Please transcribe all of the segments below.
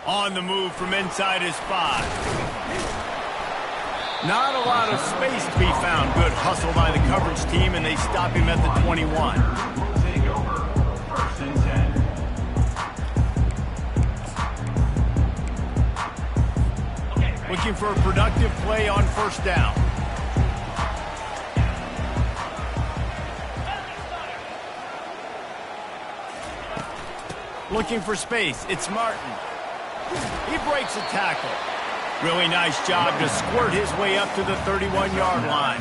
On the move from inside his 5. Not a lot of space to be found. Good hustle by the coverage team, and they stop him at the 21. Take over. 1st and 10. Looking for a productive play on 1st down. Looking for space. It's Martin. He breaks a tackle. Really nice job to squirt his way up to the 31-yard line.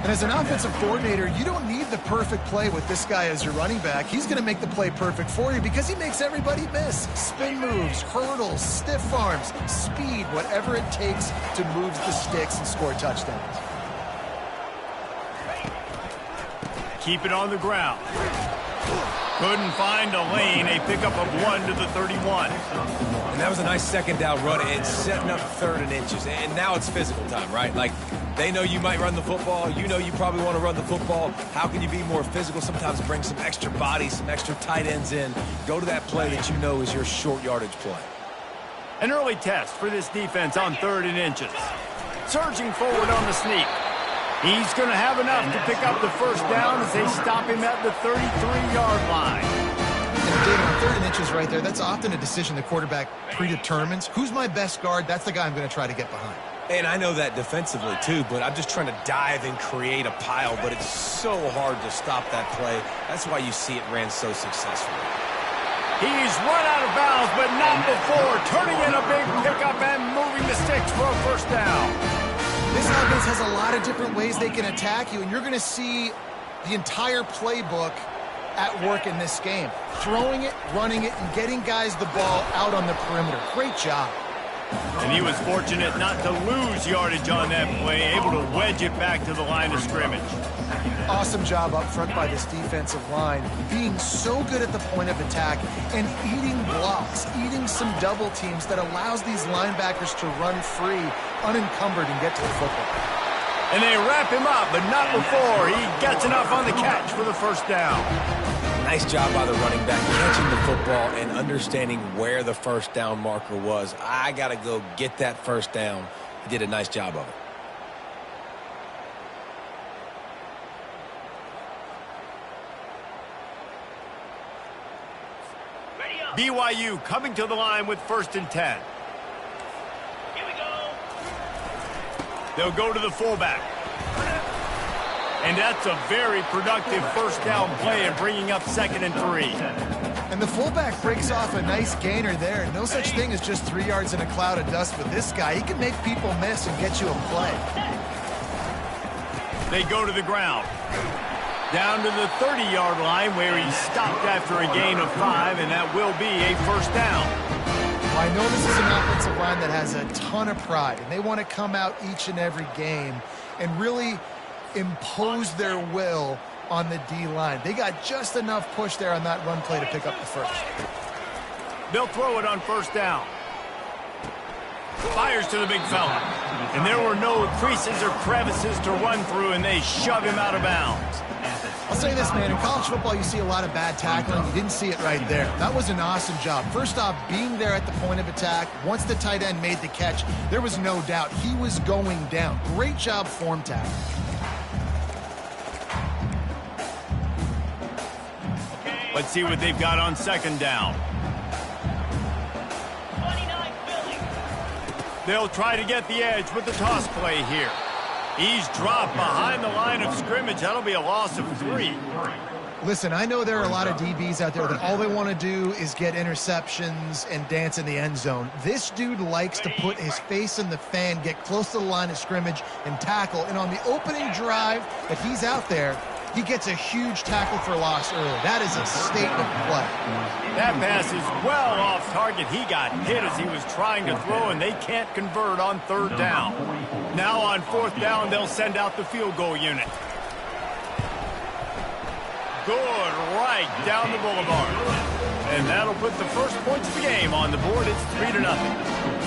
And as an offensive coordinator, you don't need the perfect play with this guy as your running back. He's going to make the play perfect for you because he makes everybody miss. Spin moves, hurdles, stiff arms, speed, whatever it takes to move the sticks and score touchdowns. Keep it on the ground. Couldn't find a lane. A pickup of 1 to the 31. And that was a nice 2nd down run and setting up 3rd and inches. And now it's physical time, right? Like, they know you might run the football. You know you probably want to run the football. How can you be more physical? Sometimes bring some extra bodies, some extra tight ends in. Go to that play that you know is your short yardage play. An early test for this defense on 3rd and inches. Surging forward on the sneak. He's going to have enough to pick up the 1st down as they stop him at the 33-yard line. And David, on 3rd and inches right there, that's often a decision the quarterback predetermines. Who's my best guard? That's the guy I'm going to try to get behind. And I know that defensively, too, but I'm just trying to dive and create a pile, but it's so hard to stop that play. That's why you see it ran so successfully. He's run out of bounds, but not before turning in a big pickup and moving the sticks for a 1st down. This offense has a lot of different ways they can attack you, and you're going to see the entire playbook at work in this game. Throwing it, running it, and getting guys the ball out on the perimeter. Great job. And he was fortunate not to lose yardage on that play, able to wedge it back to the line of scrimmage. Awesome job up front by this defensive line, being so good at the point of attack and eating blocks, eating some double teams that allows these linebackers to run free, unencumbered, and get to the football. And they wrap him up, but not before he gets enough on the catch for the 1st down. Nice job by the running back, catching the football and understanding where the 1st down marker was. I got to go get that 1st down. He did a nice job of it. BYU coming to the line with 1st and 10. Here we go. They'll go to the fullback. And that's a very productive 1st down play and bringing up 2nd and 3. And the fullback breaks off a nice gainer there. No such thing as just 3 yards in a cloud of dust with this guy. He can make people miss and get you a play. They go to the ground. Down to the 30-yard line where he stopped after a gain of 5, and that will be a 1st down. Well, I know this is an offensive line that has a ton of pride, and they want to come out each and every game and really impose their will on the D-line. They got just enough push there on that run play to pick up the 1st. They'll throw it on 1st down. Fires to the big fella. And there were no creases or crevices to run through, and they shove him out of bounds. I'll say this, man. In college football, you see a lot of bad tackling. You didn't see it right there. That was an awesome job. First off, being there at the point of attack. Once the tight end made the catch, there was no doubt he was going down. Great job form tackling. Let's see what they've got on 2nd down. 29 Philly. They'll try to get the edge with the toss play here. He's dropped behind the line of scrimmage. That'll be a loss of 3. Listen, I know there are a lot of DBs out there that all they want to do is get interceptions and dance in the end zone. This dude likes to put his face in the fan, get close to the line of scrimmage, and tackle. And on the opening drive that he's out there, he gets a huge tackle for loss early. That is a statement play. That pass is well off target. He got hit as he was trying to throw, and they can't convert on 3rd down. Now on 4th down, they'll send out the field goal unit. Good right down the boulevard. And that'll put the first points of the game on the board. It's 3-0.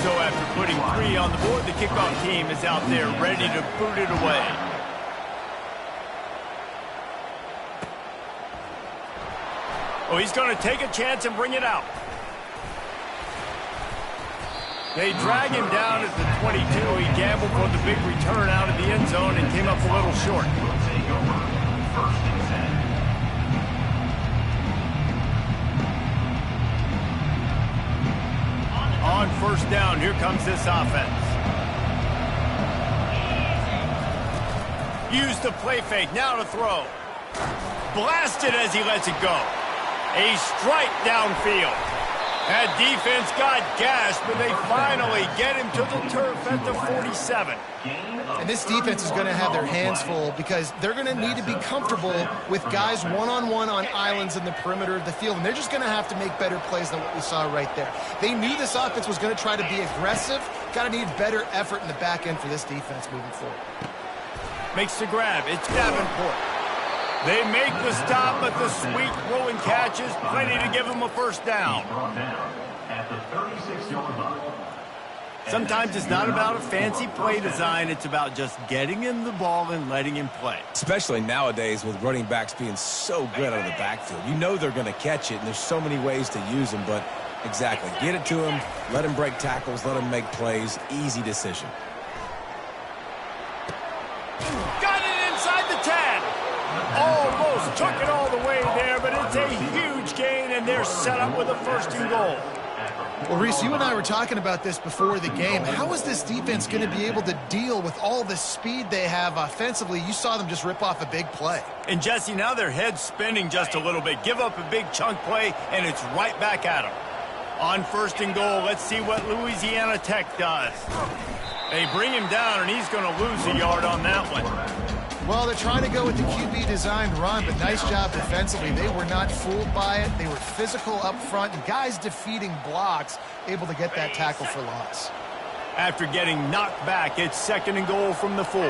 So after putting 3 on the board, the kickoff team is out there ready to boot it away. Oh, he's going to take a chance and bring it out. They drag him down at the 22. He gambled for the big return out of the end zone and came up a little short. Will take over first and 10. On first down, here comes this offense. Use the play fake, now to throw. Blasted as he lets it go. A strike downfield. That defense got gas, but they finally get him to the turf at the 47. And this defense is going to have their hands full because they're going to need to be comfortable with guys one-on-one on islands in the perimeter of the field. And they're just going to have to make better plays than what we saw right there. They knew this offense was going to try to be aggressive. Got to need better effort in the back end for this defense moving forward. Makes the grab. It's Davenport. They make the stop, but the sweet throwing catch is plenty to give them a first down. At the 36-yard line. Sometimes it's not about a fancy play design. It's about just getting him the ball and letting him play. Especially nowadays with running backs being so good out of the backfield. You know they're going to catch it, and there's so many ways to use them. But exactly, get it to him, let him break tackles, let him make plays. Easy decision. Got it inside the 10. Almost took it all the way there, but it's a huge gain, and they're set up with a first and goal. Well, Reese, you and I were talking about this before the game. How is this defense going to be able to deal with all the speed they have offensively? You saw them just rip off a big play. And, Jesse, now their head's spinning just a little bit. Give up a big chunk play, and it's right back at them. On first and goal, let's see what Louisiana Tech does. They bring him down, and he's going to lose a yard on that one. Well, they're trying to go with the QB-designed run, but nice job defensively. They were not fooled by it. They were physical up front, and guys defeating blocks, able to get that tackle for loss. After getting knocked back, it's second and goal from the 4.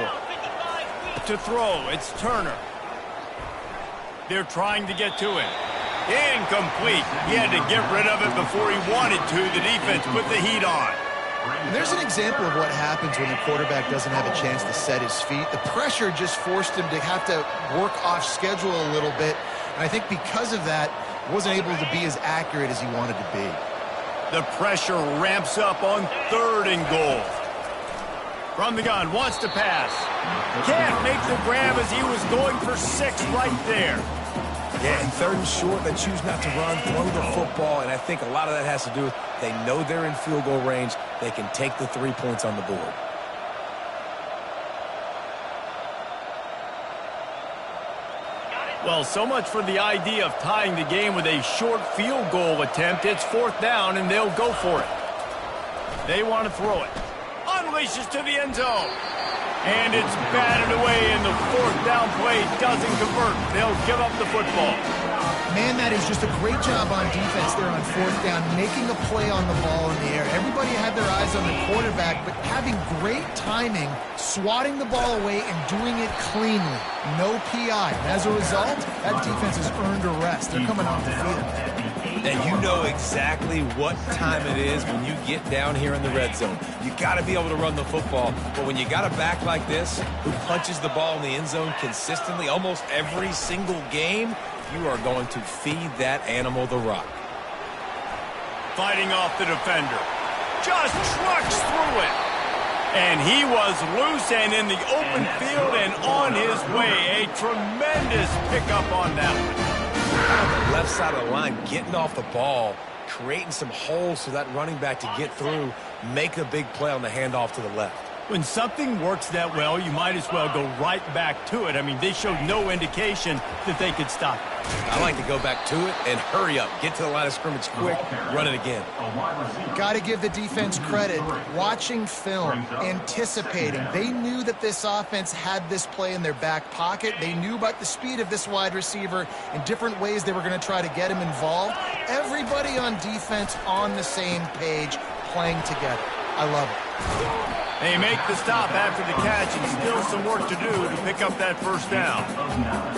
To throw, it's Turner. They're trying to get to him. Incomplete. He had to get rid of it before he wanted to. The defense put the heat on. And there's an example of what happens when the quarterback doesn't have a chance to set his feet. The pressure just forced him to have to work off schedule a little bit. And I think because of that, wasn't able to be as accurate as he wanted to be. The pressure ramps up on third and goal. From the gun, wants to pass. Can't make the grab as he was going for 6 right there. Yeah, and third and short, they choose not to run, throw the football, and I think a lot of that has to do with they know they're in field goal range. They can take the 3 points on the board. Well, so much for the idea of tying the game with a short field goal attempt. It's fourth down, and they'll go for it. They want to throw it. Unleashes to the end zone. And it's batted away, and the fourth down play doesn't convert. They'll give up the football. Man, that is just a great job on defense there on fourth down, making a play on the ball in the air. Everybody had their eyes on the quarterback, but having great timing, swatting the ball away and doing it cleanly. No PI. And as a result, that defense has earned a rest. They're coming off the field. And you know exactly what time it is when you get down here in the red zone. You got to be able to run the football. But when you got a back like this who punches the ball in the end zone consistently almost every single game, you are going to feed that animal the rock. Fighting off the defender. Just trucks through it. And he was loose and in the open field and on his way. A tremendous pickup on that one. On the left side of the line, getting off the ball, creating some holes for that running back to get through, make a big play on the handoff to the left. When something works that well, you might as well go right back to it. I mean, they showed no indication that they could stop it. I like to go back to it and hurry up. Get to the line of scrimmage quick, run it again. Got to give the defense credit. Watching film, anticipating. They knew that this offense had this play in their back pocket. They knew about the speed of this wide receiver and different ways they were going to try to get him involved. Everybody on defense on the same page, playing together. I love it. They make the stop after the catch and still some work to do to pick up that first down.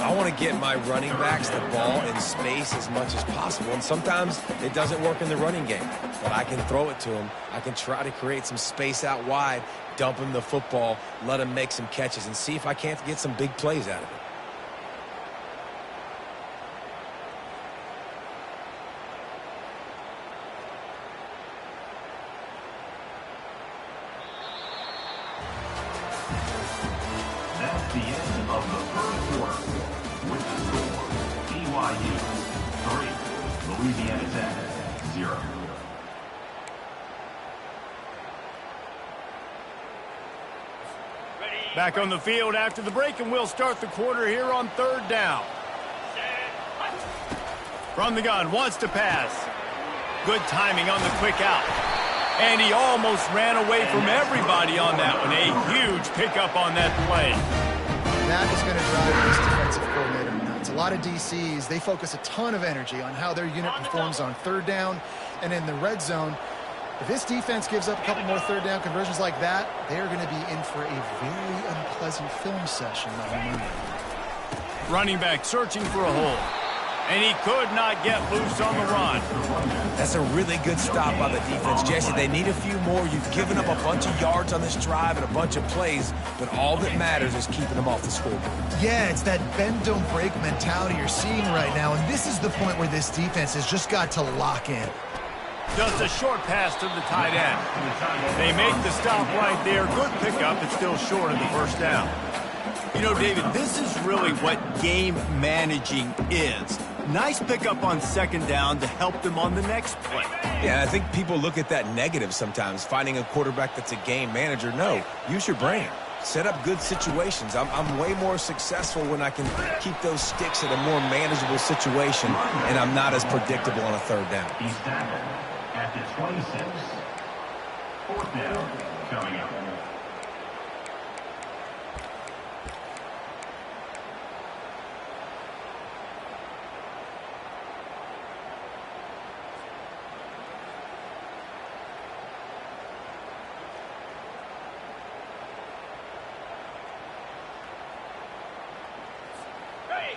I want to get my running backs the ball in space as much as possible, and sometimes it doesn't work in the running game, but I can throw it to them. I can try to create some space out wide, dump him the football, let him make some catches, and see if I can't get some big plays out of it. the end of the first quarter. With the score, BYU 3, Louisiana Tech 0. Back on the field after the break, and we'll start the quarter here on 3rd down. From the gun, wants to pass. Good timing on the quick out. And he almost ran away from everybody on that one. A huge pickup on that play. That is going to drive this defensive coordinator nuts. A lot of DCs, they focus a ton of energy on how their unit performs on 3rd down and in the red zone. If this defense gives up a couple more 3rd down conversions like that, they are going to be in for a very unpleasant film session on Monday. Running back searching for a hole. And he could not get loose on the run. That's a really good stop by the defense. Jesse, they need a few more. You've given up a bunch of yards on this drive and a bunch of plays, but all that matters is keeping them off the scoreboard. Yeah, it's that bend, don't break mentality you're seeing right now, and this is the point where this defense has just got to lock in. Just a short pass to the tight end. They make the stop right there. Good pickup, but still short of the first down. You know, David, this is really what game managing is. Nice pickup on 2nd down to help them on the next play. Yeah, I think people look at that negative sometimes, finding a quarterback that's a game manager. No, use your brain. Set up good situations. I'm way more successful when I can keep those sticks at a more manageable situation, and I'm not as predictable on a 3rd down. He's tackled at the 26. 4th down coming up.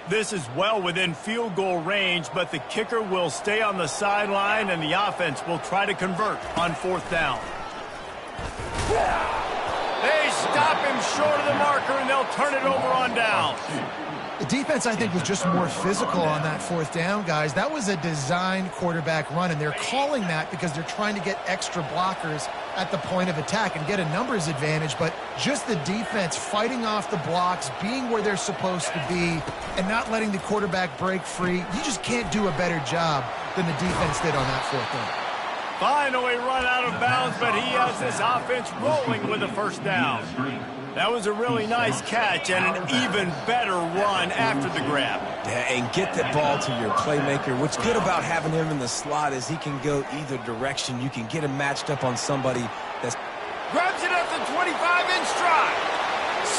This is well within field goal range, but the kicker will stay on the sideline, and the offense will try to convert on 4th down. They stop him short of the marker, and they'll turn it over on down. The defense, I think, was just more physical on that 4th down, guys. That was a designed quarterback run, and they're calling that because they're trying to get extra blockers at the point of attack and get a numbers advantage, but just the defense fighting off the blocks, being where they're supposed to be, and not letting the quarterback break free. You just can't do a better job than the defense did on that 4th down. Finally run out of bounds, but he has this offense rolling with a 1st down. That was a really nice catch and an even better run after the grab. Yeah, and get the ball to your playmaker. What's good about having him in the slot is he can go either direction. You can get him matched up on somebody that's... Grabs it at the 25 in stride.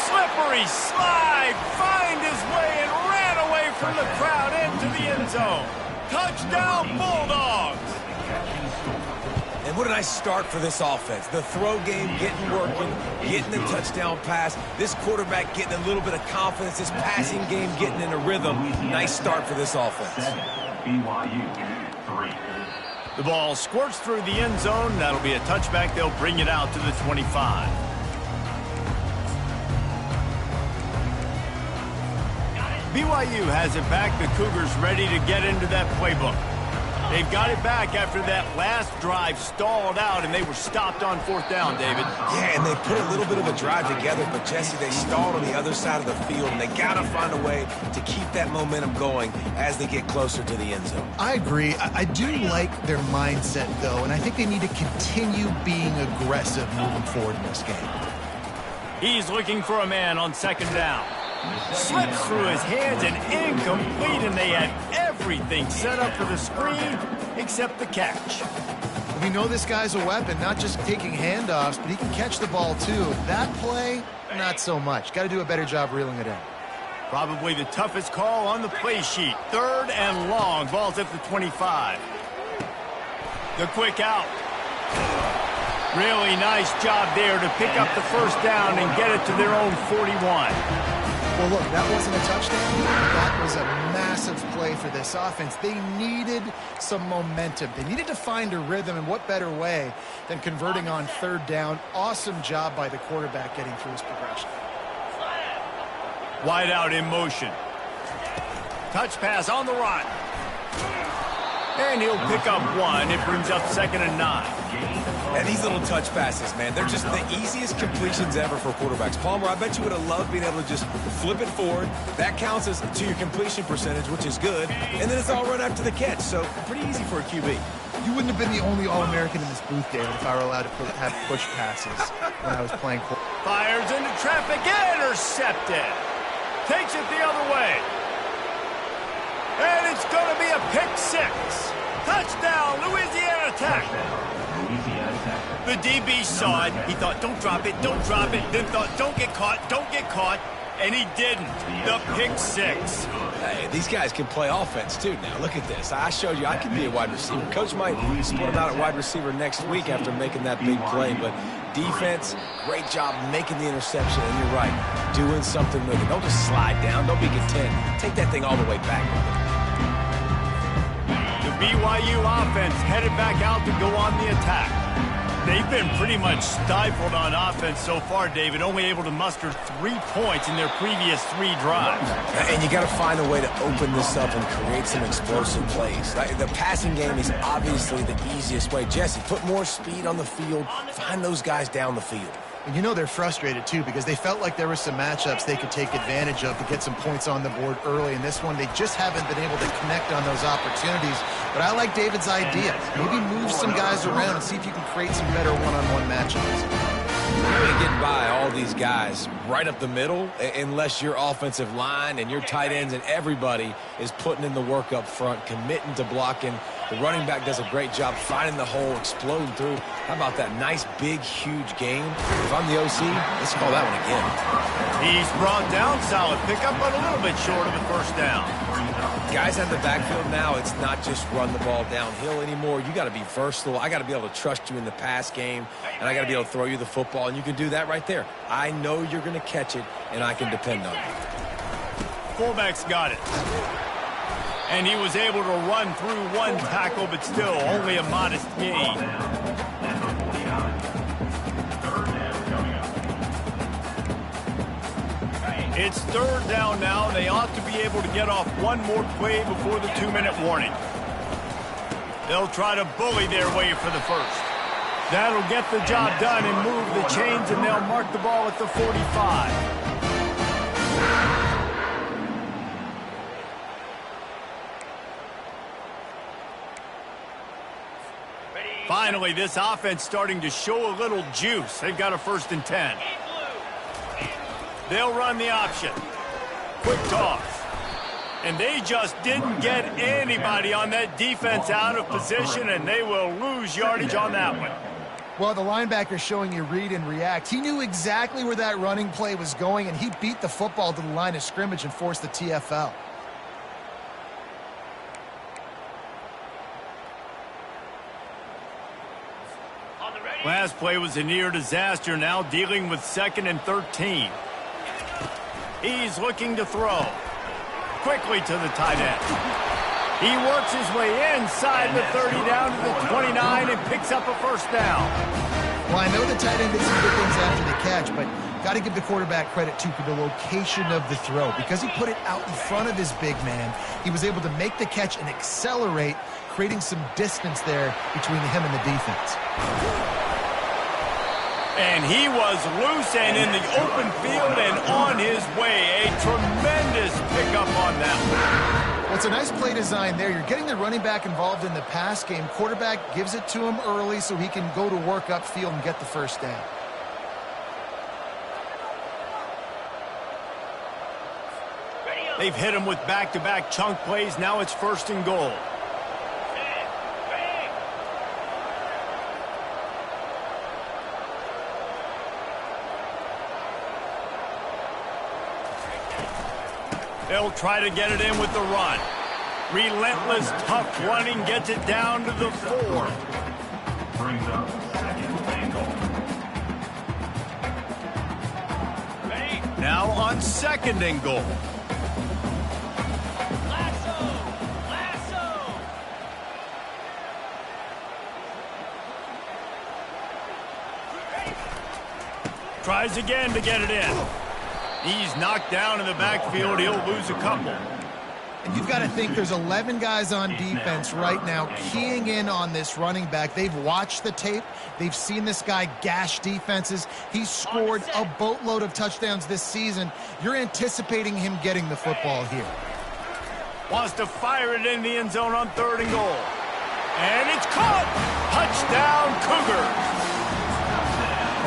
Slippery slide. Find his way and ran away from the crowd into the end zone. Touchdown, Bulldogs. And what a nice start for this offense. The throw game getting working, getting the touchdown pass. This quarterback getting a little bit of confidence. This passing game getting in a rhythm. Nice start for this offense. BYU 3. The ball squirts through the end zone. That'll be a touchback. They'll bring it out to the 25. BYU has it back. The Cougars ready to get into that playbook. They've got it back after that last drive stalled out, and they were stopped on 4th down, David. Yeah, and they put a little bit of a drive together, but, Jesse, they stalled on the other side of the field, and they got to find a way to keep that momentum going as they get closer to the end zone. I agree. I do like their mindset, though, and I think they need to continue being aggressive moving forward in this game. He's looking for a man on 2nd down. Slips through his hands and incomplete, and they had everything set up for the screen except the catch. We know this guy's a weapon, not just taking handoffs, but he can catch the ball too. That play, not so much. Got to do a better job reeling it in. Probably the toughest call on the play sheet. 3rd and long. Ball's at the 25. The quick out. Really nice job there to pick up the 1st down and get it to their own 41. Well, look, that wasn't a touchdown. That was a massive play for this offense. They needed some momentum. They needed to find a rhythm, and what better way than converting on 3rd down. Awesome job by the quarterback getting through his progression. Wide out in motion. Touch pass on the run. And he'll pick up one. It brings up 2nd and 9. And these little touch passes, man, they're just the easiest completions ever for quarterbacks. Palmer, I bet you would have loved being able to just flip it forward. That counts as to your completion percentage, which is good. And then it's all run after the catch, so pretty easy for a QB. You wouldn't have been the only All-American in this booth, David, if I were allowed to have push passes when I was playing. Fires into traffic, intercepted. Takes it the other way. And it's going to be a pick 6. Touchdown, Louisiana Tech. The DB saw it. He thought, don't drop it, don't drop it. Then thought, don't get caught, don't get caught. And he didn't. The pick 6. Hey, these guys can play offense, too, now. Look at this. I showed you I can be a wide receiver. Coach might split him out at wide receiver next week after making that big play. But defense, great job making the interception. And you're right, doing something with it. Don't just slide down. Don't be content. Take that thing all the way back. The BYU offense headed back out to go on the attack. They've been pretty much stifled on offense so far, David, only able to muster 3 points in their previous 3 drives. And you got to find a way to open this up and create some explosive plays. The passing game is obviously the easiest way. Jesse, put more speed on the field. Find those guys down the field. And you know they're frustrated, too, because they felt like there were some matchups they could take advantage of to get some points on the board early. In this one, they just haven't been able to connect on those opportunities. But I like David's idea. Maybe move some guys around and see if you can create some better one-on-one matchups. You're really getting by all these guys right up the middle unless your offensive line and your tight ends and everybody is putting in the work up front, committing to blocking. The running back does a great job finding the hole, exploding through. How about that nice, big, huge game? If I'm the OC, let's call that one again. He's brought down, solid pickup, but a little bit short of the first down. Guys in the backfield now, it's not just run the ball downhill anymore. You got to be versatile. I got to be able to trust you in the pass game, and I got to be able to throw you the football, and you can do that right there. I know you're going to catch it, and I can depend on you. Fullback's got it. And he was able to run through 1 tackle, but still only a modest gain. It's 3rd down now. They ought to be able to get off 1 more play before the 2-minute warning. They'll try to bully their way for the first. That'll get the job done and move the chains, and they'll mark the ball at the 45. Finally, this offense starting to show a little juice. They've got a 1st and 10. They'll run the option. Quick toss. And they just didn't get anybody on that defense out of position, and they will lose yardage on that one. Well, the linebacker's showing you read and react. He knew exactly where that running play was going, and he beat the football to the line of scrimmage and forced the TFL. Last play was a near disaster, now dealing with 2nd and 13. He's looking to throw. Quickly to the tight end. He works his way inside the 30 down to the 29 and picks up a 1st down. Well, I know the tight end did some good things after the catch, but got to give the quarterback credit, too, for the location of the throw. Because he put it out in front of his big man, he was able to make the catch and accelerate, creating some distance there between him and the defense. And he was loose and in the open field and on his way. A tremendous pickup on that one. Well, it's a nice play design there. You're getting the running back involved in the pass game. Quarterback gives it to him early so he can go to work upfield and get the 1st down. They've hit him with back-to-back chunk plays. Now it's 1st and goal. They'll try to get it in with the run. Relentless, tough running gets it down to the 4. Brings up 2nd and goal. Now on 2nd and goal. Tries again to get it in. He's knocked down in the backfield. He'll lose a couple. And you've got to think there's 11 guys on defense right now keying in on this running back. They've watched the tape. They've seen this guy gash defenses. He's scored a boatload of touchdowns this season. You're anticipating him getting the football here. Wants to fire it in the end zone on 3rd and goal. And it's caught! Touchdown, Cougars!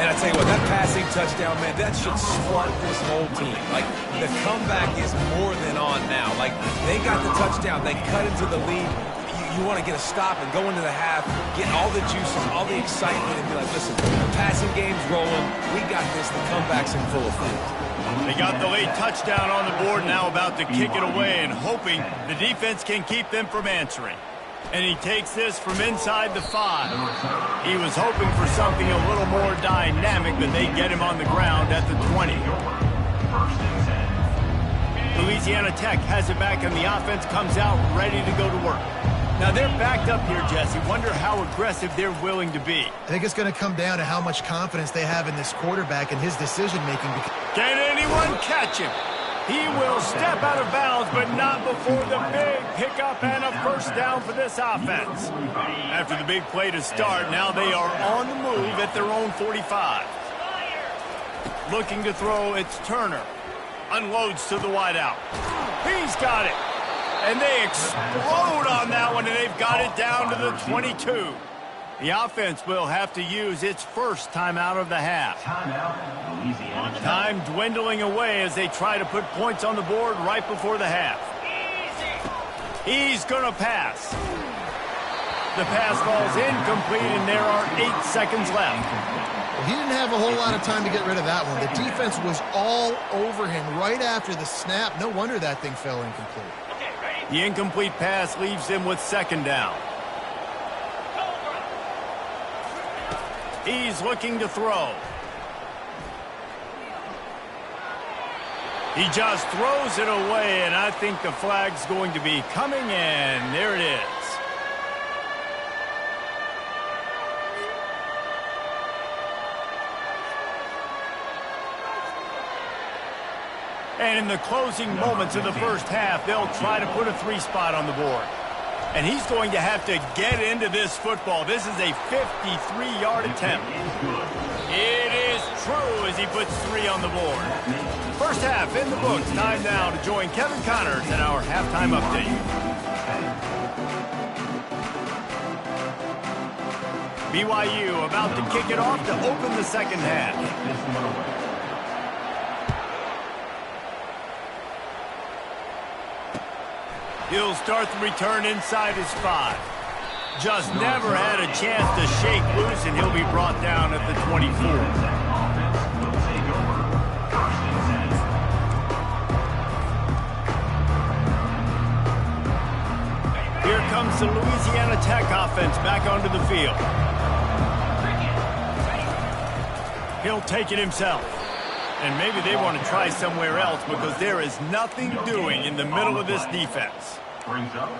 And I tell you what, that passing touchdown, man, that should swat this whole team. Like, the comeback is more than on now. Like, they got the touchdown. They cut into the lead. You want to get a stop and go into the half, get all the juices, all the excitement, and be like, listen, the passing game's rolling. We got this. The comeback's in full effect. They got the late touchdown on the board, now about to kick it away and hoping the defense can keep them from answering. And he takes this from inside the 5. He was hoping for something a little more dynamic, but they get him on the ground at the 20. Louisiana Tech has it back, and the offense comes out ready to go to work. Now, they're backed up here, Jesse. Wonder how aggressive they're willing to be. I think it's going to come down to how much confidence they have in this quarterback and his decision-making. Can anyone catch him? He will step out of bounds, but not before the big pickup and a first down for this offense. After the big play to start, now they are on the move at their own 45. Looking to throw, it's Turner. Unloads to the wideout. He's got it. And they explode on that one, and they've got it down to the 22. The offense will have to use its first timeout of the half. Time dwindling away as they try to put points on the board right before the half. He's going to pass. The pass falls incomplete, and there are 8 seconds left. Well, he didn't have a whole lot of time to get rid of that one. The defense was all over him right after the snap. No wonder that thing fell incomplete. The incomplete pass leaves them with 2nd down. He's looking to throw. He just throws it away, and I think the flag's going to be coming in. There it is. And in the closing moments of the first half, they'll try to put a 3 spot on the board. And he's going to have to get into this football. This is a 53-yard attempt. It is true as he puts 3 on the board. First half in the books. Time now to join Kevin Connors in our halftime update. BYU about to kick it off to open the second half. He'll start the return inside his 5. Just never had a chance to shake loose, and he'll be brought down at the 24. Here comes the Louisiana Tech offense back onto the field. He'll take it himself. And maybe they want to try somewhere else because there is nothing doing in the middle of this defense. Brings up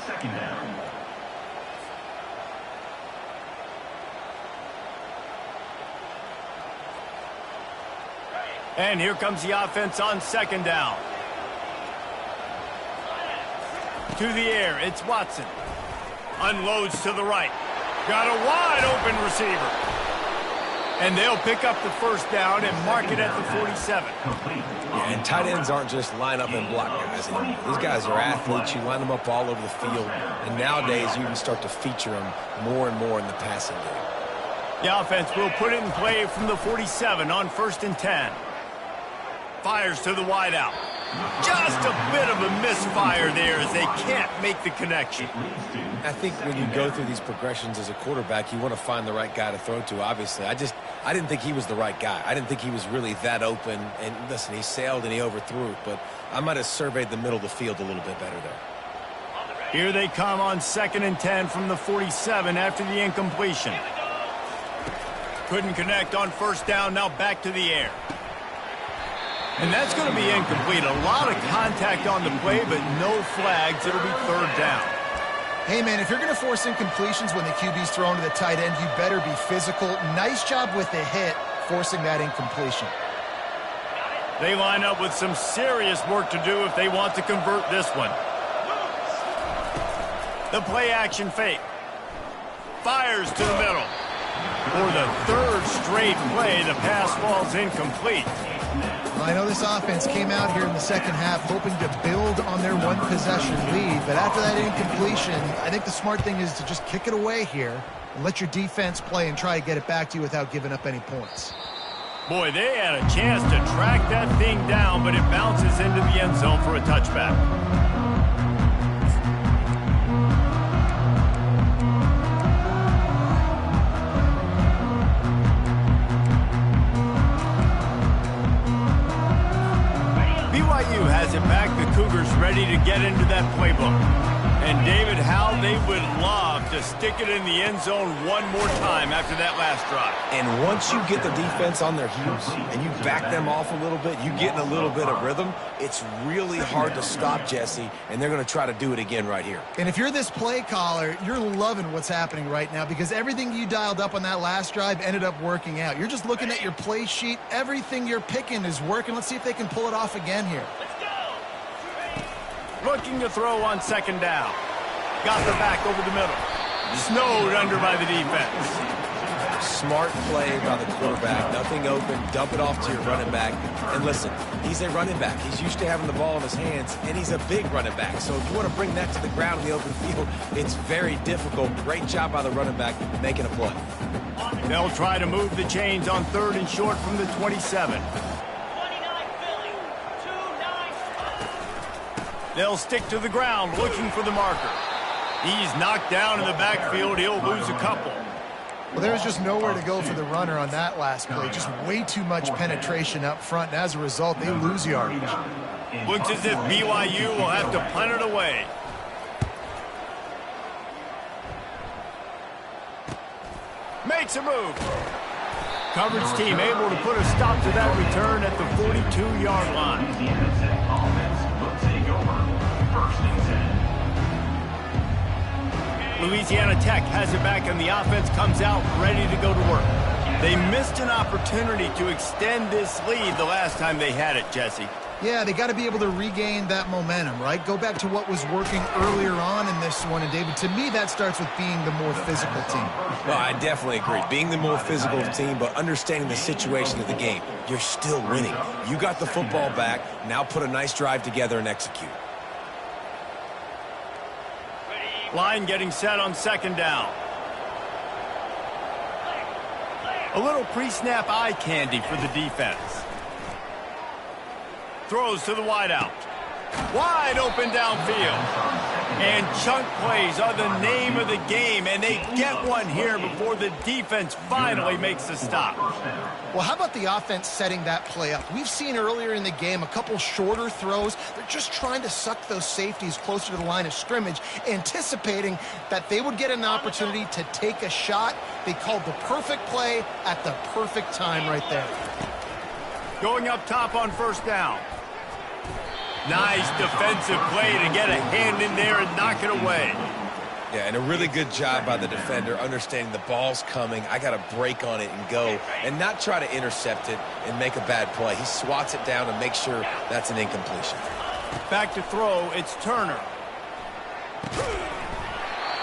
2nd down. And here comes the offense on 2nd down. To the air, it's Watson. Unloads to the right. Got a wide open receiver. And they'll pick up the first down and mark it at the 47. Yeah, and tight ends aren't just line up and block guys anymore. These guys are athletes. You line them up all over the field. And nowadays, you can start to feature them more and more in the passing game. The offense will put it in play from the 47 on 1st and 10. Fires to the wideout. Just a bit of a misfire there as they can't make the connection. I think when you go through these progressions as a quarterback, you want to find the right guy to throw to, obviously. I didn't think he was the right guy. I didn't think he was really that open. And listen, he sailed and he overthrew it, but I might have surveyed the middle of the field a little bit better there. Here they come on 2nd and 10 from the 47 after the incompletion. Couldn't connect on 1st down, now back to the air. And that's going to be incomplete. A lot of contact on the play, but no flags. It'll be 3rd down. Hey, man, if you're going to force incompletions when the QB's thrown to the tight end, you better be physical. Nice job with the hit, forcing that incompletion. They line up with some serious work to do if they want to convert this one. The play action fake. Fires to the middle. For the third straight play, the pass falls incomplete. Well, I know this offense came out here in the second half hoping to build on their one-possession lead, but after that incompletion, I think the smart thing is to just kick it away here and let your defense play and try to get it back to you without giving up any points. Boy, they had a chance to track that thing down, but it bounces into the end zone for a touchback. BYU has it back. The Cougars ready to get into that playbook. And David, how they would love to stick it in the end zone one more time after that last drive. And once you get the defense on their heels and you back them off a little bit, you get in a little bit of rhythm, it's really hard to stop, Jesse, and they're going to try to do it again right here. And if you're this play caller, you're loving what's happening right now because everything you dialed up on that last drive ended up working out. You're just looking at your play sheet. Everything you're picking is working. Let's see if they can pull it off again here. Looking to throw on second down. Got the back over the middle. Snowed under by the defense. Smart play by the quarterback. Nothing open. Dump it off to your running back. And listen, he's a running back. He's used to having the ball in his hands, and he's a big running back. So if you want to bring that to the ground in the open field, it's very difficult. Great job by the running back making a play. They'll try to move the chains on 3rd and short from the 27. They'll stick to the ground looking for the marker. He's knocked down in the backfield. He'll lose a couple. Well, there was just nowhere to go for the runner on that last play. Just way too much penetration up front, and as a result, they lose yardage. Looks as if BYU will have to punt it away. Makes a move. Coverage team able to put a stop to that return at the 42-yard line. Louisiana Tech offense will take over 1st and 10. Louisiana Tech has it back, and the offense comes out ready to go to work. They missed an opportunity to extend this lead the last time they had it, Jesse. Yeah, they got to be able to regain that momentum, right? Go back to what was working earlier on in this one. And, David, to me, that starts with being the more physical team. Well, I definitely agree. Being the more physical team, but understanding the situation of the game. You're still winning. You got the football back. Now put a nice drive together and execute. Line getting set on 2nd down. A little pre-snap eye candy for the defense. Throws to the wideout. Wide open downfield. And chunk plays are the name of the game, and they get one here before the defense finally makes a stop. Well, how about the offense setting that play up? We've seen earlier in the game a couple shorter throws. They're just trying to suck those safeties closer to the line of scrimmage, anticipating that they would get an opportunity to take a shot. They called the perfect play at the perfect time right there. Going up top on 1st down. Nice defensive play to get a hand in there and knock it away. Yeah, and a really good job by the defender, understanding the ball's coming. I got to break on it and go, and not try to intercept it and make a bad play. He swats it down and makes sure that's an incompletion. Back to throw, it's Turner.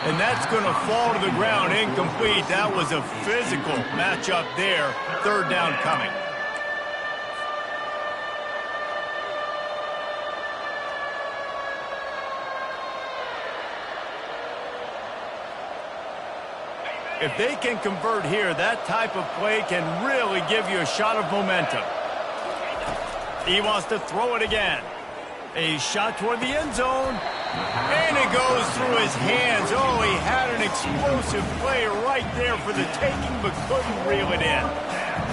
And that's going to fall to the ground, incomplete. That was a physical matchup there. 3rd down coming. If they can convert here, that type of play can really give you a shot of momentum. He wants to throw it again. A shot toward the end zone. And it goes through his hands. Oh, he had an explosive play right there for the taking, but couldn't reel it in.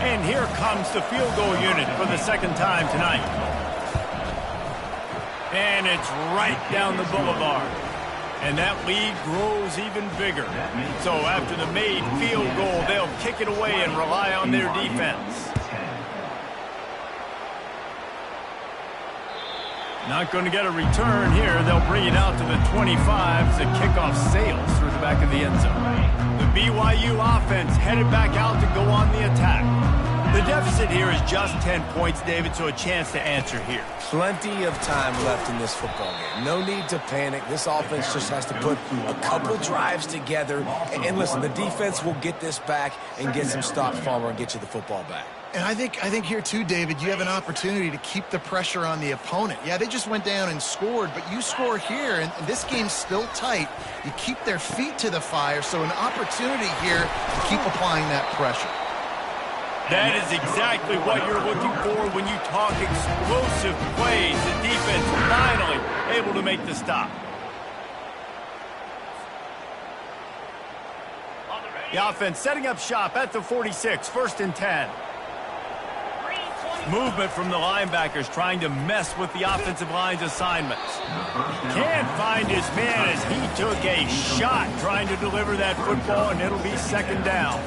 And here comes the field goal unit for the 2nd time tonight. And it's right down the boulevard. And that lead grows even bigger. So after the made field goal, they'll kick it away and rely on their defense. Not going to get a return here. They'll bring it out to the 25 as the kickoff sails through the back of the end zone. The BYU offense headed back out to go on the attack. The deficit here is just 10 points, David, so a chance to answer here. Plenty of time left in this football game. No need to panic. This offense just has to put a couple drives together. And listen, the defense will get this back and get some stops, Palmer, and get you the football back. And I think here too, David, you have an opportunity to keep the pressure on the opponent. Yeah, they just went down and scored, but you score here, and this game's still tight. You keep their feet to the fire, so an opportunity here to keep applying that pressure. That is exactly what you're looking for when you talk explosive plays. The defense finally able to make the stop. The offense setting up shop at the 46, 1st and 10. Movement from the linebackers trying to mess with the offensive line's assignments. Can't find his man as he took a shot trying to deliver that football, and it'll be 2nd down.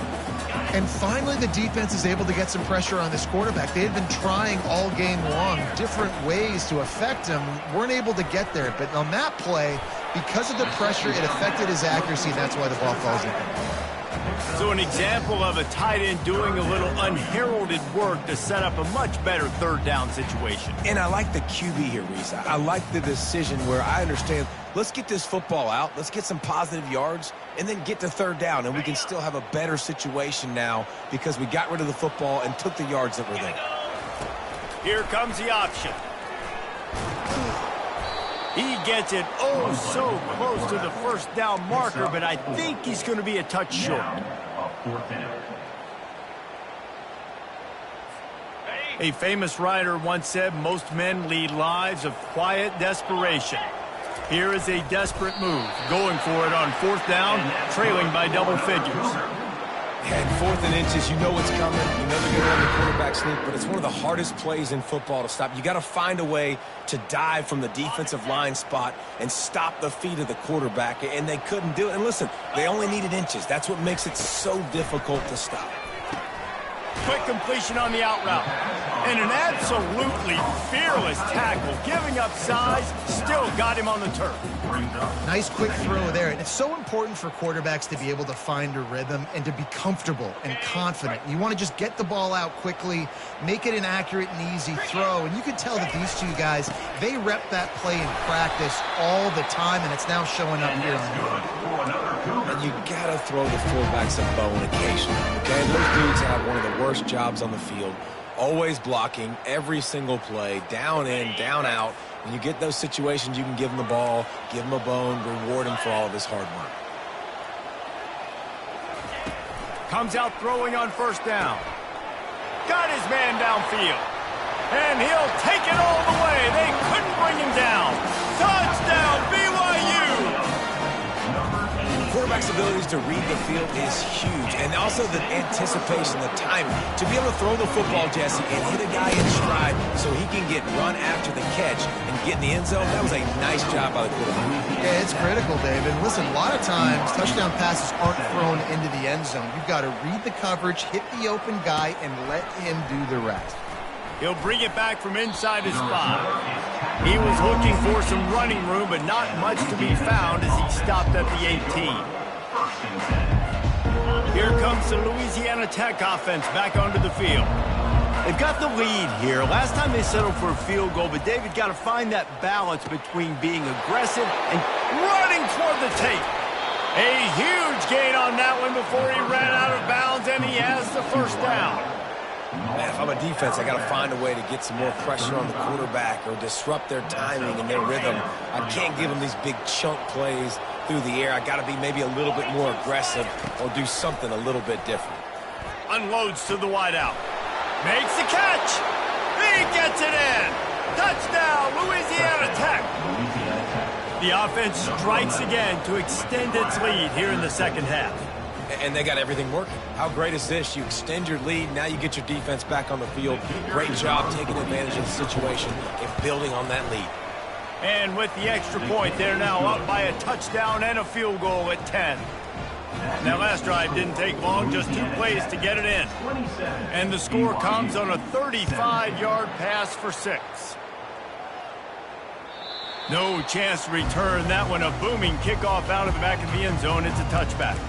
And finally, the defense is able to get some pressure on this quarterback. They had been trying all game long different ways to affect him, weren't able to get there. But on that play, because of the pressure, it affected his accuracy, and that's why the ball falls in. So an example of a tight end doing a little unheralded work to set up a much better 3rd down situation. And I like the QB here, Reese. I like the decision where I understand, let's get this football out, let's get some positive yards, and then get to 3rd down, and we can still have a better situation now because we got rid of the football and took the yards that were there. Here comes the option. He gets it so close to the 1st down marker, but I think he's going to be a touch short. A famous writer once said, most men lead lives of quiet desperation. Here is a desperate move, going for it on 4th down, trailing by double figures. And 4th and inches, you know what's coming. You know they're going to run the quarterback sneak, but it's one of the hardest plays in football to stop. You got to find a way to dive from the defensive line spot and stop the feet of the quarterback, and they couldn't do it. And listen, they only needed inches. That's what makes it so difficult to stop. Quick completion on the out route. And an absolutely fearless tackle. Giving up size, still got him on the turf. Nice quick throw there. And it's so important for quarterbacks to be able to find a rhythm and to be comfortable and confident. You want to just get the ball out quickly, make it an accurate and easy throw. And you can tell that these two guys, they rep that play in practice all the time, and it's now showing up here on the field. And you got to throw the fullbacks a bone occasionally, okay? Those dudes have one of the worst jobs on the field. Always blocking every single play, down in, down out. When you get those situations, you can give him the ball, give him a bone, reward him for all of his hard work. Comes out throwing on 1st down. Got his man downfield. And he'll take it all the way. They couldn't bring him down. Touchdown, BYU! Quarterback's abilities to read the field is huge, and also the anticipation, the timing. To be able to throw the football, Jesse, and hit a guy in stride so he can get run after the catch and get in the end zone, that was a nice job by the quarterback. Yeah, it's critical, David. Listen, a lot of times, touchdown passes aren't thrown into the end zone. You've got to read the coverage, hit the open guy, and let him do the rest. He'll bring it back from inside his spot. He was looking for some running room, but not much to be found as he stopped at the 18. Here comes the Louisiana Tech offense back onto the field. They've got the lead here. Last time they settled for a field goal, but David got to find that balance between being aggressive and running toward the tape. A huge gain on that one before he ran out of bounds, and he has the 1st down. Man, if I'm a defense, I got to find a way to get some more pressure on the quarterback or disrupt their timing and their rhythm. I can't give them these big chunk plays through the air. I got to be maybe a little bit more aggressive or do something a little bit different. Unloads to the wideout. Makes the catch. He gets it in. Touchdown, Louisiana Tech. The offense strikes again to extend its lead here in the 2nd half. And they got everything working. How great is this? You extend your lead, now you get your defense back on the field. Great job taking advantage of the situation and building on that lead. And with the extra point, they're now up by a touchdown and a field goal at 10. That last drive didn't take long, just 2 plays to get it in. And the score comes on a 35-yard pass for 6. No chance to return that one. A booming kickoff out of the back of the end zone. It's a touchback.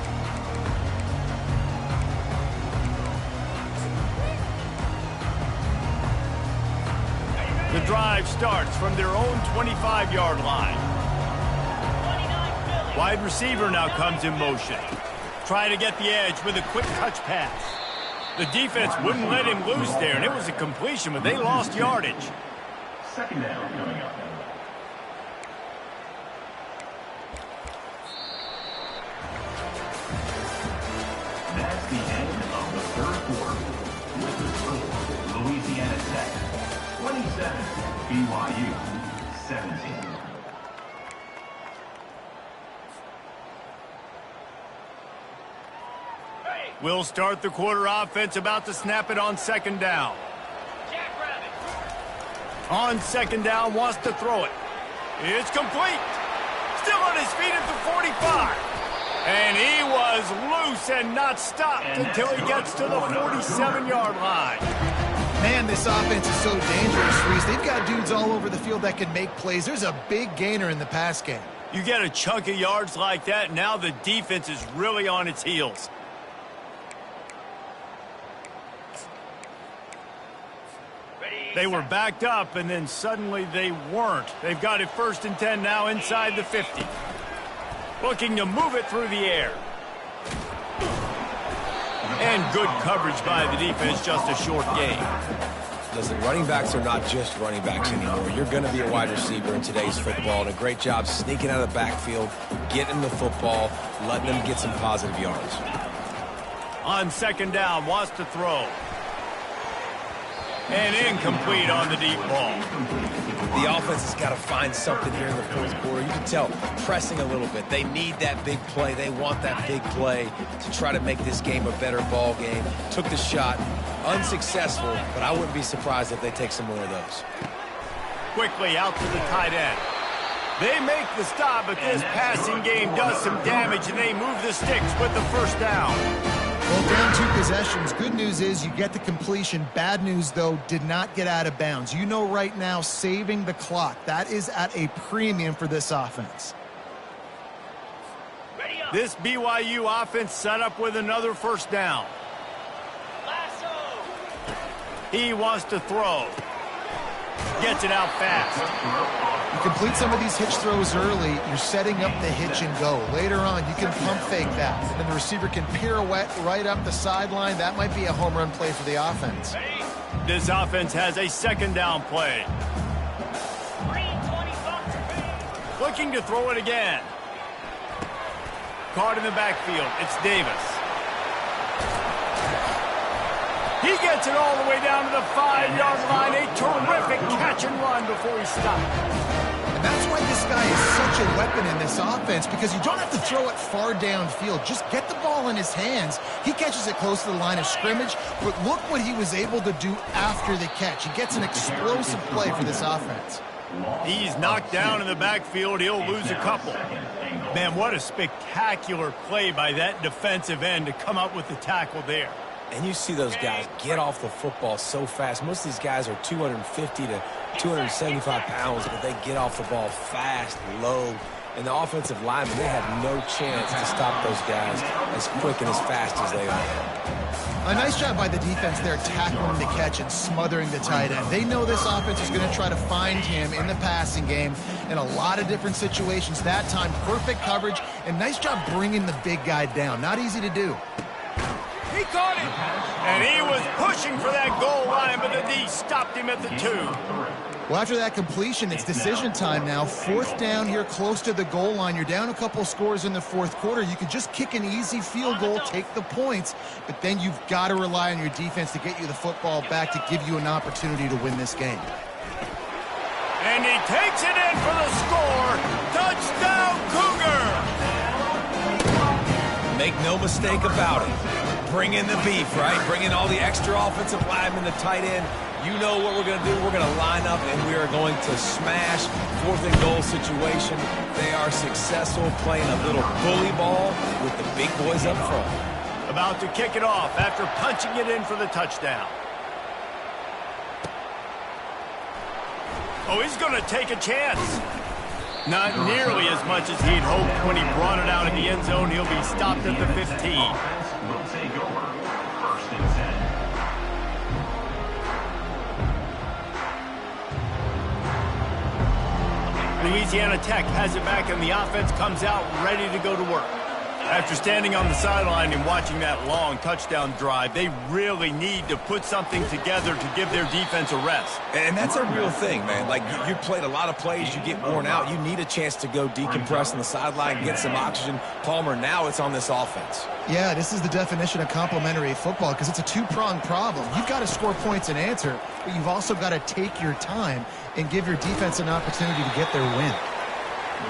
The drive starts from their own 25-yard line. Wide receiver now comes in motion. Trying to get the edge with a quick touch pass. The defense wouldn't let him loose there, and it was a completion, but they lost yardage. Second down coming up. That's the end of the third quarter. With the score, Louisiana Tech 27, BYU 17. We'll start the quarter offense, about to snap it on second down. On second down, wants to throw it. It's complete. Still on his feet at the 45. And he was loose and not stopped until he gets to the 47-yard line. Man, this offense is so dangerous, Reese. They've got dudes all over the field that can make plays. There's a big gainer in the pass game. You get a chunk of yards like that, now the defense is really on its heels. They were backed up, and then suddenly they weren't. They've got it 1st and 10 now inside the 50. Looking to move it through the air. And good coverage by the defense, just a short gain. Listen, running backs are not just running backs anymore. You're going to be a wide receiver in today's football, and a great job sneaking out of the backfield, getting the football, letting them get some positive yards. On second down, wants to throw. And incomplete on the deep ball. The offense has got to find something here in the fourth quarter. You can tell, pressing a little bit. They need that big play. They want that big play to try to make this game a better ball game. Took the shot, unsuccessful, but I wouldn't be surprised if they take some more of those. Quickly out to the tight end. They make the stop, but this passing game does some damage, and they move the sticks with the first down. Well, down 2 possessions. Good news is you get the completion. Bad news, though, did not get out of bounds. You know right now, saving the clock. That is at a premium for this offense. This BYU offense set up with another first down. He wants to throw. Gets it out fast. You complete some of these hitch throws early, you're setting up the hitch and go. Later on, you can pump fake that, and the receiver can pirouette right up the sideline. That might be a home run play for the offense. This offense has a second down play. Looking to throw it again. Caught in the backfield. It's Davis. He gets it all the way down to the 5-yard line. A terrific catch and run before he stopped. And that's why this guy is such a weapon in this offense, because you don't have to throw it far downfield. Just get the ball in his hands. He catches it close to the line of scrimmage, but look what he was able to do after the catch. He gets an explosive play for this offense. He's knocked down in the backfield. He'll lose a couple. Man, what a spectacular play by that defensive end to come up with the tackle there. And you see those guys get off the football so fast. Most of these guys are 250 to 275 pounds, but they get off the ball fast, low. And the offensive linemen, they have no chance to stop those guys as quick and as fast as they are. A nice job by the defense there, tackling the catch and smothering the tight end. They know this offense is going to try to find him in the passing game in a lot of different situations. That time, perfect coverage, and nice job bringing the big guy down. Not easy to do. He caught him, and he was pushing for that goal line, but the D stopped him at the 2. Well, after that completion, it's decision time now. 4th down here close to the goal line. You're down a couple scores in the 4th quarter. You could just kick an easy field goal, take the points, but then you've got to rely on your defense to get you the football back to give you an opportunity to win this game. And he takes it in for the score. Touchdown, Cougar! Make no mistake about it. Bring in the beef, right? Bring in all the extra offensive linemen, the tight end. You know what we're going to do. We're going to line up, and we are going to smash 4th and goal situation. They are successful playing a little bully ball with the big boys up front. About to kick it off after punching it in for the touchdown. Oh, he's going to take a chance. Not nearly as much as he'd hoped when he brought it out in the end zone. He'll be stopped at the 15. Will take over 1st and 10. Louisiana Tech has it back, and the offense comes out ready to go to work. After standing on the sideline and watching that long touchdown drive, they really need to put something together to give their defense a rest. And that's a real thing, man. Like, you played a lot of plays, you get worn out. You need a chance to go decompress on the sideline, get some oxygen. Palmer, now it's on this offense. Yeah, this is the definition of complementary football because it's a two-pronged problem. You've got to score points and answer, but you've also got to take your time and give your defense an opportunity to get their win.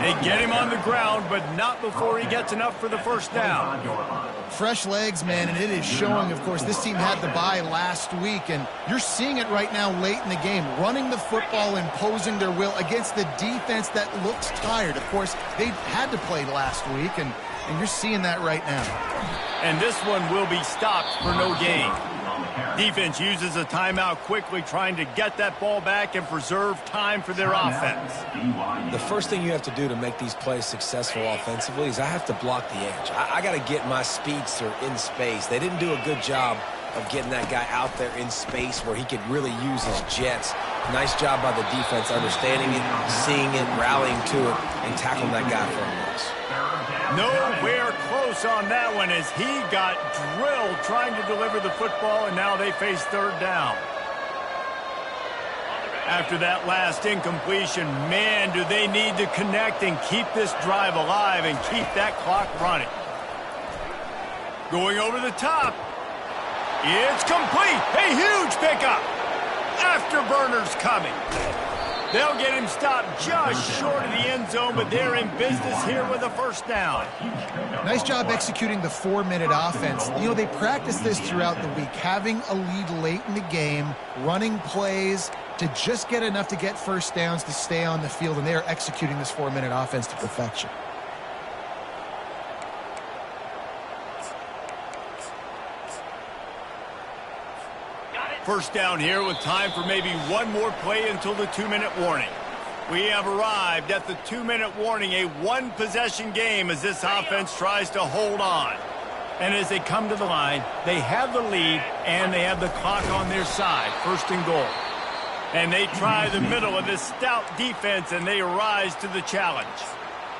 They get him on the ground, but not before he gets enough for the first down. Fresh legs, man, and it is showing. Of course, this team had the bye last week, and you're seeing it right now late in the game, running the football, imposing their will against the defense that looks tired. Of course, they had to play last week, and you're seeing that right now. And this one will be stopped for no gain. Defense uses a timeout quickly, trying to get that ball back and preserve time for their offense. The first thing you have to do to make these plays successful offensively is I have to block the edge. I got to get my speedster in space. They didn't do a good job of getting that guy out there in space where he could really use his jets. Nice job by the defense understanding it, seeing it, rallying to it, and tackling that guy for a loss. Nowhere close on that one as he got drilled trying to deliver the football, and now they face third down. After that last incompletion, man, do they need to connect and keep this drive alive and keep that clock running. Going over the top. It's complete. A huge pickup. Afterburners coming. They'll get him stopped just short of the end zone, but they're in business here with a first down. Nice job executing the 4-minute offense. You know, they practice this throughout the week, having a lead late in the game, running plays to just get enough to get first downs to stay on the field, and they are executing this 4-minute offense to perfection. First down here with time for maybe one more play until the 2-minute warning. We have arrived at the 2-minute warning, a one-possession game as this offense tries to hold on. And as they come to the line, they have the lead and they have the clock on their side, first and goal. And they try the middle of this stout defense and they rise to the challenge.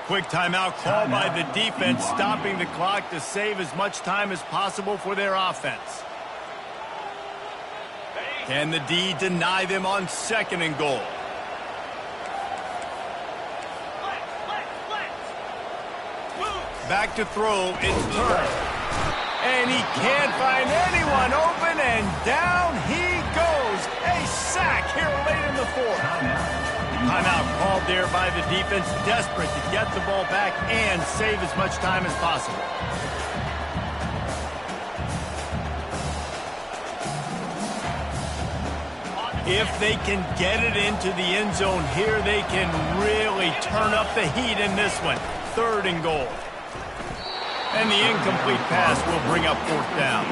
Quick timeout called by the defense, stopping the clock to save as much time as possible for their offense. Can the D deny them on second and goal? Back to throw, it's turned. And he can't find anyone open, and down he goes. A sack here late in the fourth. Timeout called there by the defense, desperate to get the ball back and save as much time as possible. If they can get it into the end zone here, they can really turn up the heat in this one. Third and goal. And the incomplete pass will bring up fourth down.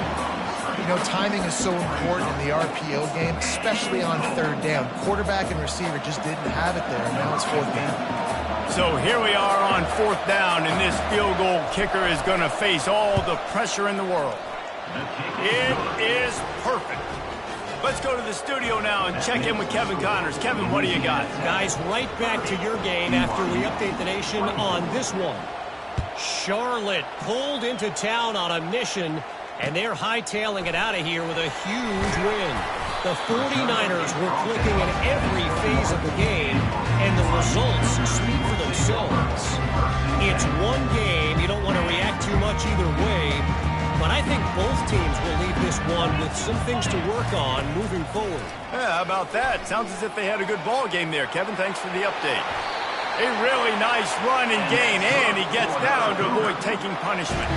You know, timing is so important in the RPO game, especially on third down. Quarterback and receiver just didn't have it there, and now it's fourth down. So here we are on fourth down, and this field goal kicker is going to face all the pressure in the world. It is perfect. Let's go to the studio now and check in with Kevin Connors. Kevin, what do you got? Guys, right back to your game after we update the nation on this one. Charlotte pulled into town on a mission, and they're hightailing it out of here with a huge win. The 49ers were clicking in every phase of the game, and the results speak for themselves. It's one game. You don't want to react too much either way. But I think both teams will leave this one with some things to work on moving forward. Yeah, how about that? Sounds as if they had a good ball game there. Kevin, thanks for the update. A really nice run and gain, and he gets down to avoid taking punishment.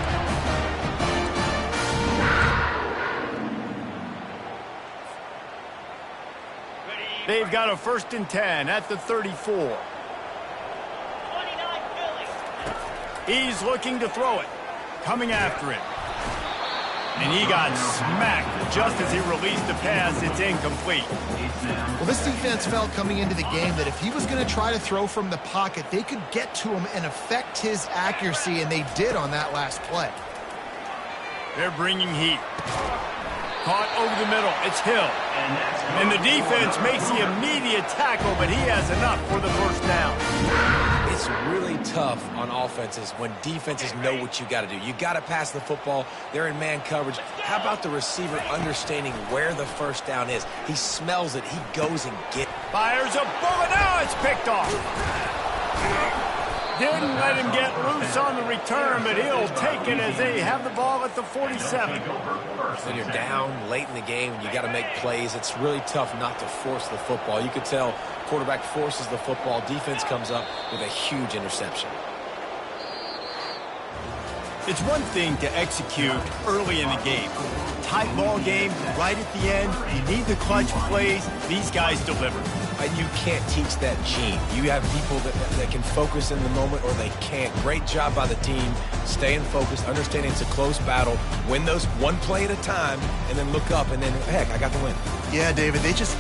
They've got a 1st and 10 at the 34. He's looking to throw it. Coming after it. And he got smacked just as he released the pass. It's incomplete. Well, this defense felt coming into the game that if he was going to try to throw from the pocket, they could get to him and affect his accuracy, and they did on that last play. They're bringing heat. Caught over the middle. It's Hill. And the defense makes the immediate tackle, but he has enough for the first down. it's really tough on offenses when defenses know what you got to do. You got to pass the football. They're in man coverage. How about the receiver understanding where the first down is? He smells it. He goes and gets it. Fires a bullet. Now it's picked off. Didn't let him get loose on the return, but he'll take it as they have the ball at the 47. When you're down late in the game and you got to make plays, it's really tough not to force the football. You could tell quarterback forces the football. Defense comes up with a huge interception. It's one thing to execute early in the game. Tight ball game, right at the end. You need the clutch plays. These guys deliver. And you can't teach that gene. You have people that can focus in the moment or they can't. Great job by the team, staying focused, understanding it's a close battle, win those one play at a time, and then look up, and then, heck, I got the win. Yeah, David, they just